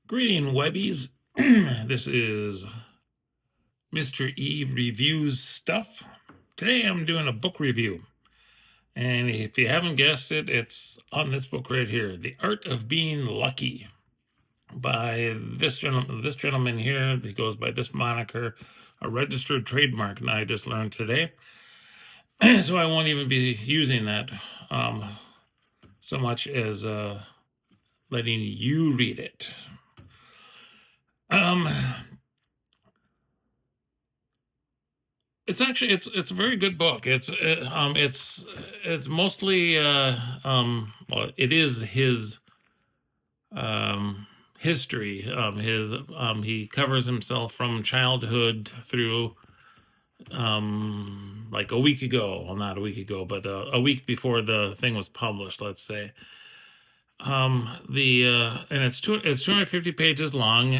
Greeting, Webbies. This is Mr. E Reviews Stuff. Today I'm doing a book review. And if you haven't guessed it, it's on this book right here, The Art of Being Lucky, by this gentleman here. He goes by this moniker, a registered trademark, and I just learned today. So I won't even be using that so much as letting you read it. It's actually it's a very good book. It's mostly well, it is his history. He covers himself from childhood through like a week ago. Well, not a week ago, but a week before the thing was published. Let's say. And it's 250 pages long.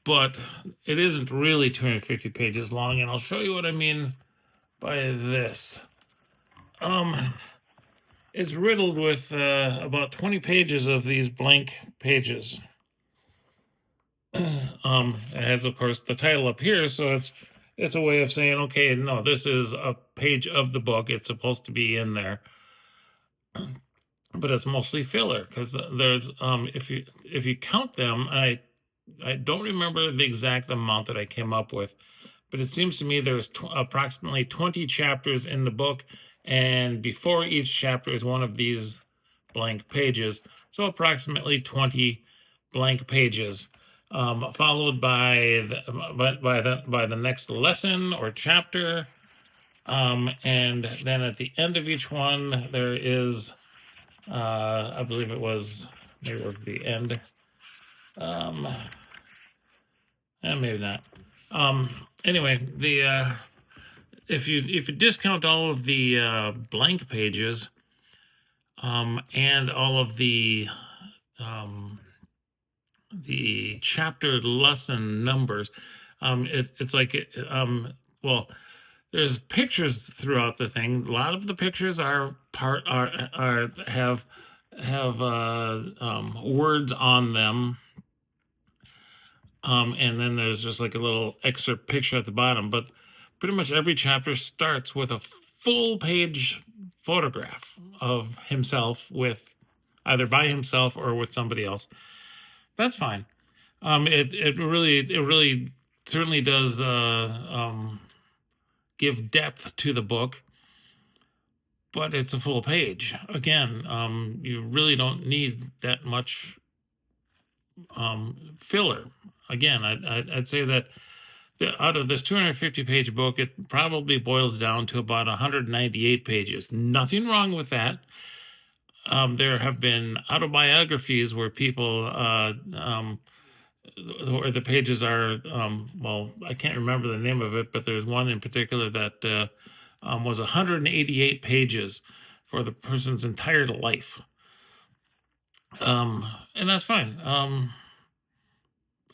But it isn't really 250 pages long, and I'll show you what I mean by this. It's riddled with about 20 pages of these blank pages. It has, of course, the title up here, so it's a way of saying, okay, no, this is a page of the book. It's supposed to be in there, but it's mostly filler because there's if you count them, I don't remember the exact amount that I came up with, but it seems to me there's approximately 20 chapters in the book, and before each chapter is one of these blank pages, so approximately 20 blank pages, followed by the next lesson or chapter, and then at the end of each one there is, I believe it was the end. And maybe not. Anyway, if you discount all of the blank pages, and all of the chapter lesson numbers, it's like well, there's pictures throughout the thing. A lot of the pictures have words on them. And then there's just like a little excerpt picture at the bottom, but pretty much every chapter starts with a full page photograph of himself, with either by himself or with somebody else. That's fine. It really certainly does give depth to the book, but it's a full page. Again, you really don't need that much filler. Again, I'd say that out of this 250-page book, it probably boils down to about 198 pages. Nothing wrong with that. There have been autobiographies where people, where the pages are, well, I can't remember the name of it, but there's one in particular that was 188 pages for the person's entire life. And that's fine.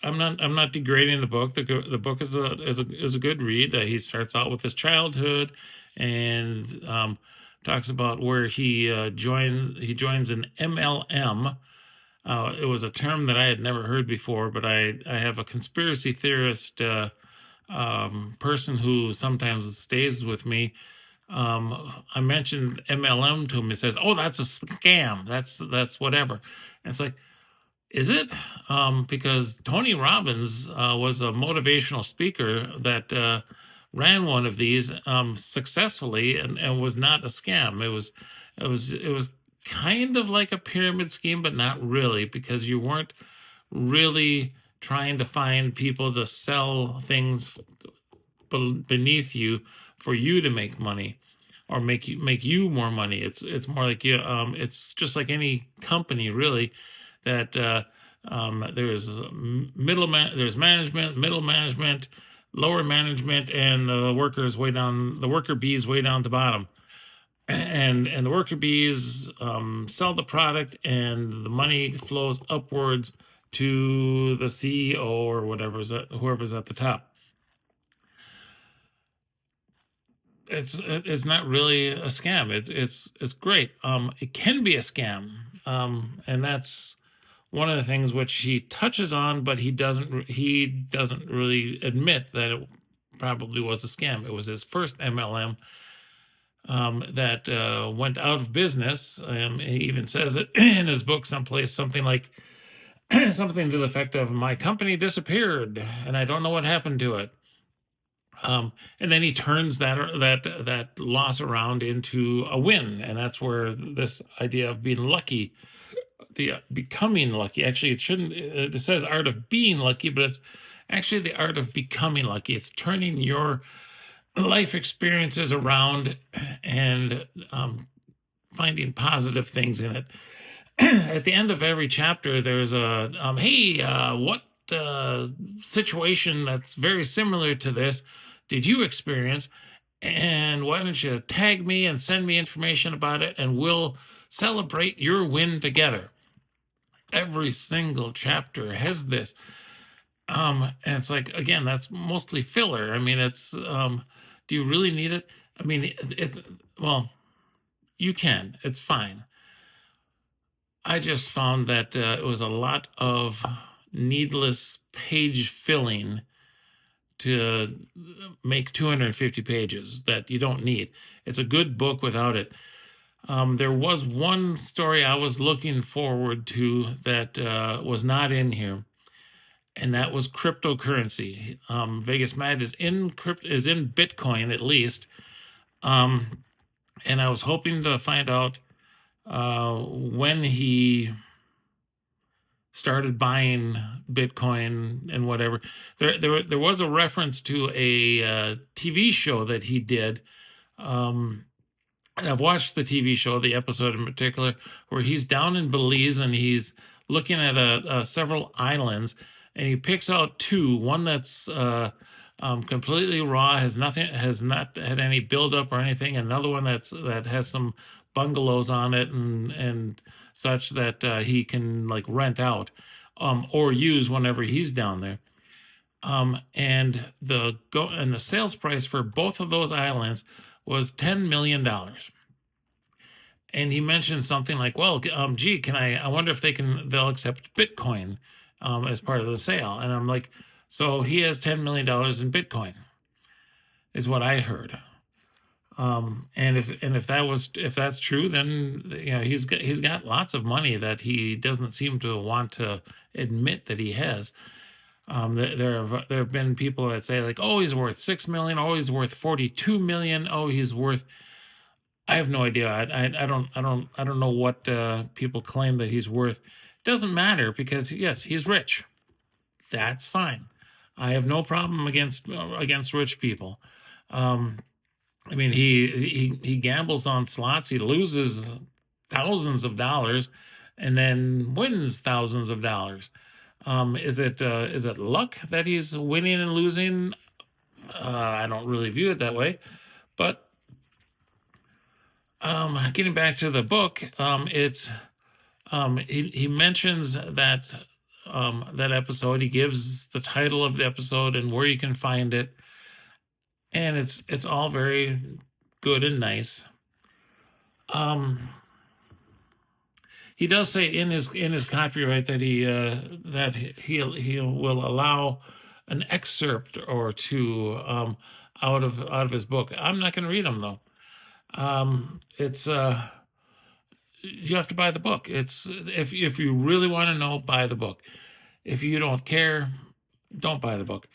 I'm not degrading the book. The book is a good read. He starts out with his childhood, and talks about where he joins an MLM. It was a term that I had never heard before, but I have a conspiracy theorist person who sometimes stays with me. I mentioned MLM to him. He says, "Oh, that's a scam. That's whatever." And it's like, is it? Because Tony Robbins was a motivational speaker that ran one of these successfully, and was not a scam. It was kind of like a pyramid scheme, but not really, because you weren't really trying to find people to sell things beneath you for you to make money, or make you more money. It's more like it's just like any company, really, that there's there's management, middle management, lower management, and the worker bees way down at the bottom. And the worker bees sell the product, and the money flows upwards to the CEO or whoever's at the top. It's not really a scam. It's great. It can be a scam, and that's one of the things which he touches on, but he doesn't really admit that it probably was a scam. It was his first MLM that went out of business. He even says it in his book someplace, something like something to the effect of, "My company disappeared, and I don't know what happened to it." And then he turns that loss around into a win, and that's where this idea of being lucky, the becoming lucky. Actually, it shouldn't. It says art of being lucky, but it's actually the art of becoming lucky. It's turning your life experiences around and finding positive things in it. At the end of every chapter, there's a hey, what situation that's very similar to this did you experience? And why don't you tag me and send me information about it, and we'll celebrate your win together. Every single chapter has this. And it's like, again, that's mostly filler. I mean, it's do you really need it? I mean, it's well, you can. It's fine. I just found that it was a lot of needless page filling to make 250 pages that you don't need. It's a good book without it. There was one story I was looking forward to that was not in here, and that was cryptocurrency. VegasMatt is in Bitcoin at least, and I was hoping to find out when he started buying Bitcoin and whatever. There was a reference to a TV show that he did. And I've watched the TV show, the episode in particular, where he's down in Belize and he's looking at several islands, and he picks out two. One that's completely raw, has not had any buildup or anything. Another one that has some bungalows on it and such that he can like rent out or use whenever he's down there. And the sales price for both of those islands was $10 million. And he mentioned something like, well, gee, I wonder if they'll accept Bitcoin as part of the sale. And I'm like, so he has $10 million in Bitcoin, is what I heard. And if that's true, then he's got lots of money that he doesn't seem to want to admit that he has. There have been people that say like, oh, he's worth $6 million, oh, he's worth $42 million, oh, he's worth. I have no idea. I don't know what people claim that he's worth. It doesn't matter because yes, he's rich. That's fine. I have no problem against rich people. I mean, he gambles on slots. He loses thousands of dollars, and then wins thousands of dollars. Is it luck that he's winning and losing? I don't really view it that way. But getting back to the book, it's he mentions that that episode. He gives the title of the episode and where you can find it, and it's all very good and nice. He does say in his copyright that he will allow an excerpt or two out of his book. I'm not going to read them though. It's you have to buy the book. It's if you really want to know, buy the book. If you don't care, don't buy the book.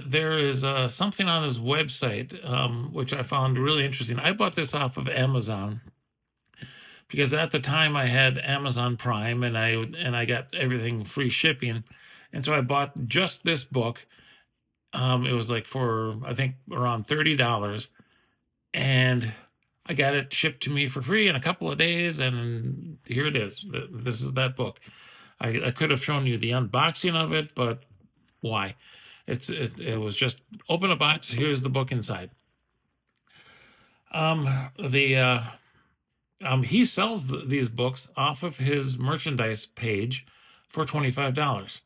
There is something on his website which I found really interesting. I bought this off of Amazon because at the time I had Amazon Prime and I got everything free shipping, and so I bought just this book. It was like for I think around $30, and I got it shipped to me for free in a couple of days, and here it is. This is that book. I could have shown you the unboxing of it, but why? It was just open a box. Here's the book inside. He sells these books off of his merchandise page for $25.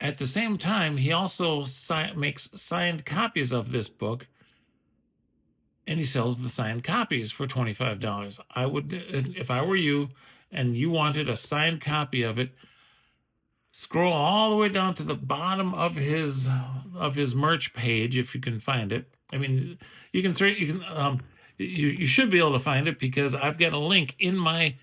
At the same time, he also makes signed copies of this book, and he sells the signed copies for $25. I would, if I were you, and you wanted a signed copy of it, scroll all the way down to the bottom of his merch page if you can find it. I mean, you can search. You should be able to find it because I've got a link in my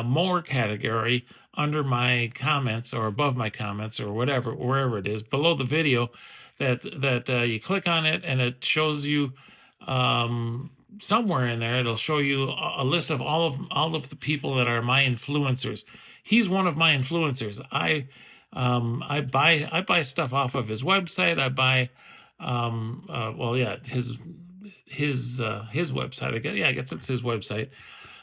more category under my comments or above my comments or whatever, wherever it is below the video, that you click on it and it shows you somewhere in there. It'll show you a list of all of the people that are my influencers. He's one of my influencers. I buy stuff off of his website. I buy well, yeah, his website. I guess it's his website.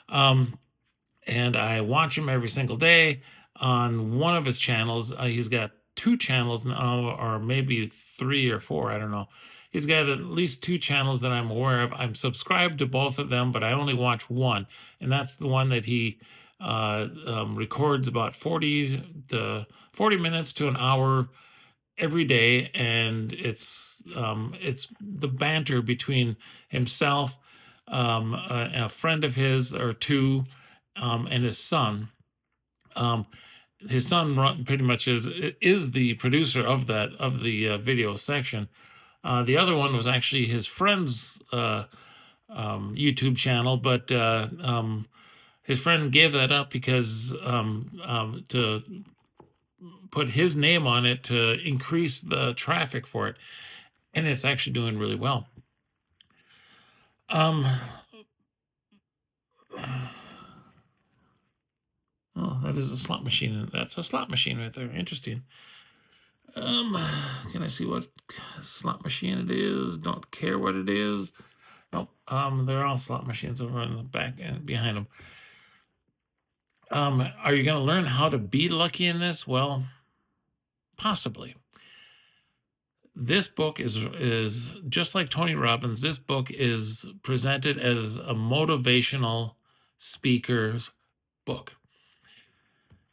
And I watch him every single day on one of his channels. He's got two channels now, or maybe three or four. I don't know. He's got at least two channels that I'm aware of. I'm subscribed to both of them, but I only watch one, and that's the one that he records about 40 minutes to an hour every day, and it's the banter between himself, a friend of his or two, and his son. His son pretty much is the producer of the video section. The other one was actually his friend's YouTube channel, but his friend gave that up because to put his name on it to increase the traffic for it, and it's actually doing really well. Oh, that is a slot machine. That's a slot machine right there. Interesting. Can I see what slot machine it is? Don't care what it is. Nope. They're all slot machines over in the back and behind them. Are you going to learn how to be lucky in this? Well, possibly. This book is just like Tony Robbins. This book is presented as a motivational speaker's book.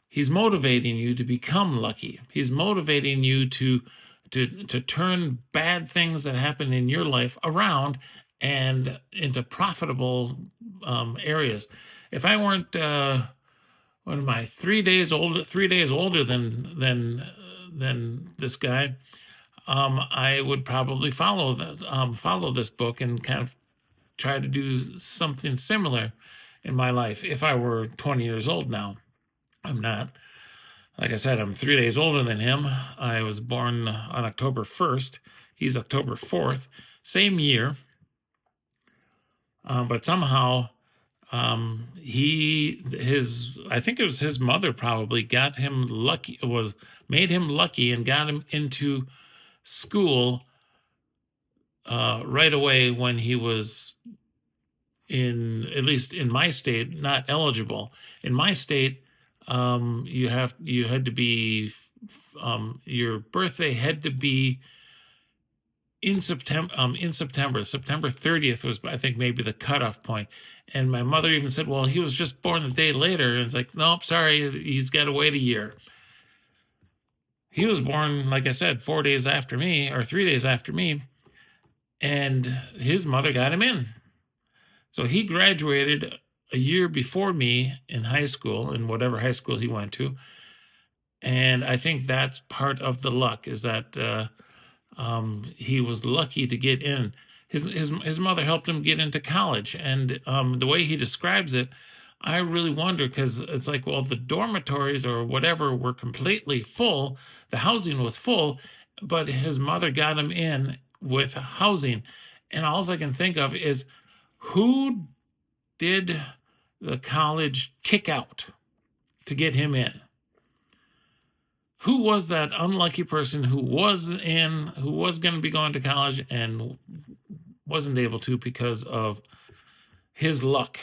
He's motivating you to become lucky. He's motivating you to turn bad things that happen in your life around and into profitable areas. If I weren't, what am I, 3 days older than this guy, I would probably follow this book and kind of try to do something similar in my life if I were 20 years old now. I'm not. Like I said, I'm 3 days older than him. I was born on October 1st. He's October 4th. Same year. But somehow, I think it was his mother probably got him lucky, made him lucky and got him into school right away when he was at least in my state, not eligible. In my state, you had to be, your birthday had to be in September. September 30th was, I think, maybe the cutoff point. And my mother even said, well, he was just born a day later. And it's like, nope, sorry, he's got to wait a year. He was born, like I said, 4 days after me, or 3 days after me, and his mother got him in. So he graduated a year before me in high school, in whatever high school he went to. And I think that's part of the luck, is that he was lucky to get in. His mother helped him get into college. And the way he describes it, I really wonder, because it's like, well, the dormitories or whatever were completely full. The housing was full, but his mother got him in with housing. And all I can think of is, who did the college kick out to get him in? Who was that unlucky person who was going to be going to college and wasn't able to because of his luck?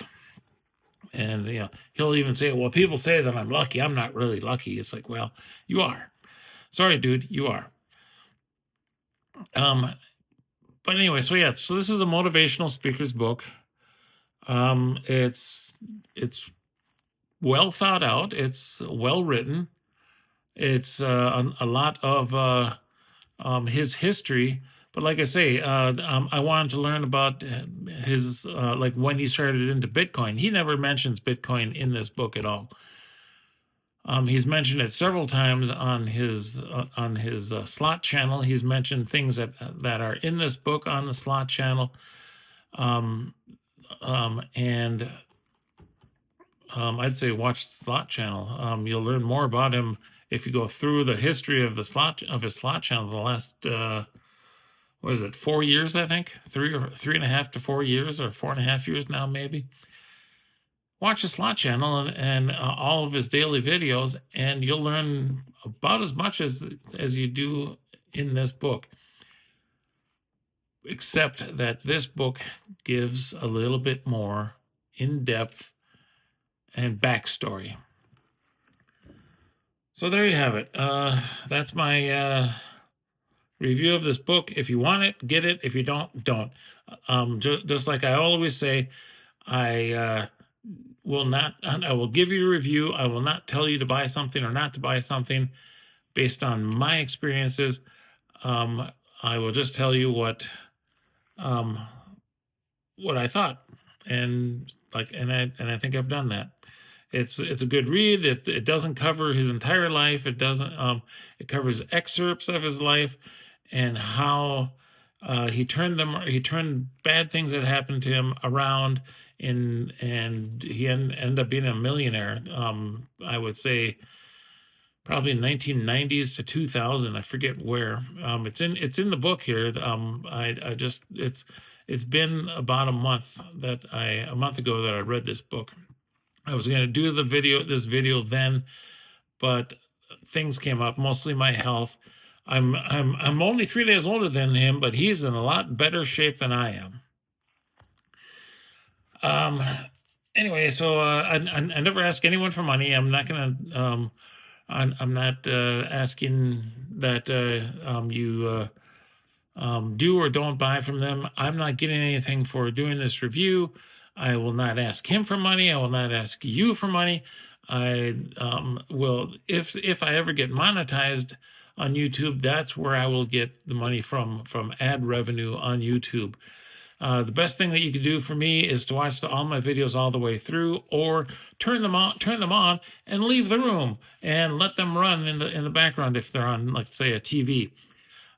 And he'll even say, well, people say that I'm lucky. I'm not really lucky. It's like, well, you are. Sorry, dude, you are. But anyway, so this is a motivational speaker's book. It's well thought out. It's well written. It's a lot of his history But like I say, I wanted to learn about his like when he started into Bitcoin. He never mentions Bitcoin in this book at all. He's mentioned it several times on his slot channel. He's mentioned things that are in this book on the slot channel, um, and I'd say watch the slot channel. You'll learn more about him if you go through the history of his slot channel. The last what is it, 4 years? I think 3.5 to 4 years, or 4.5 years now, maybe. Watch the slot channel and all of his daily videos, and you'll learn about as much as you do in this book, except that this book gives a little bit more in-depth and backstory. So there you have it. That's my review of this book. If you want it, get it. If you don't, don't. Just like I always say, I will give you a review. I will not tell you to buy something or not to buy something based on my experiences. I will just tell you what I thought, and I think I've done that. It's a good read. It doesn't cover his entire life. It doesn't. It covers excerpts of his life and how he turned bad things that happened to him around, and he ended up being a millionaire. I would say probably 1990s to 2000. I forget where. It's in the book here. I just it's been about a month ago that I read this book. I was going to do this video then, but things came up, mostly my health. I'm only 3 days older than him, but he's in a lot better shape than I am. Anyway, so I never ask anyone for money. I'm not gonna. I'm not asking that you do or don't buy from them. I'm not getting anything for doing this review. I will not ask him for money. I will not ask you for money. I will, if I ever get monetized on YouTube, that's where I will get the money from ad revenue on YouTube. The best thing that you can do for me is to watch all my videos all the way through, or turn them on and leave the room and let them run in the background if they're on, like, say, a TV.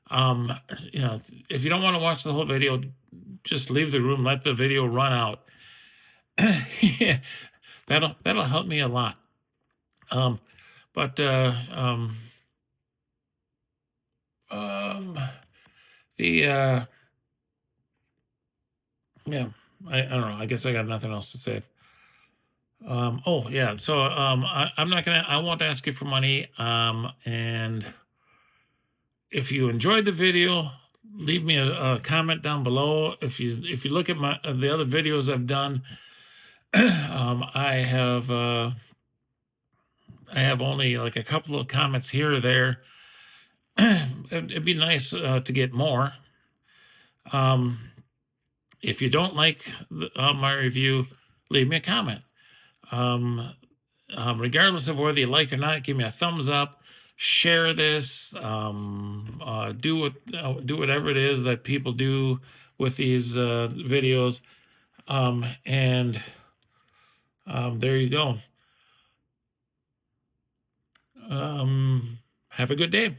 If you don't want to watch the whole video, just leave the room, let the video run out. Yeah, that'll help me a lot. Yeah, I don't know. I guess I got nothing else to say. Oh yeah, so I won't ask you for money. And if you enjoyed the video, leave me a comment down below. If you look at the other videos I've done, I have only like a couple of comments here or there. It'd be nice to get more. If you don't like my review, leave me a comment. Regardless of whether you like or not, give me a thumbs up. Share this. Do whatever it is that people do with these videos. And there you go. Have a good day.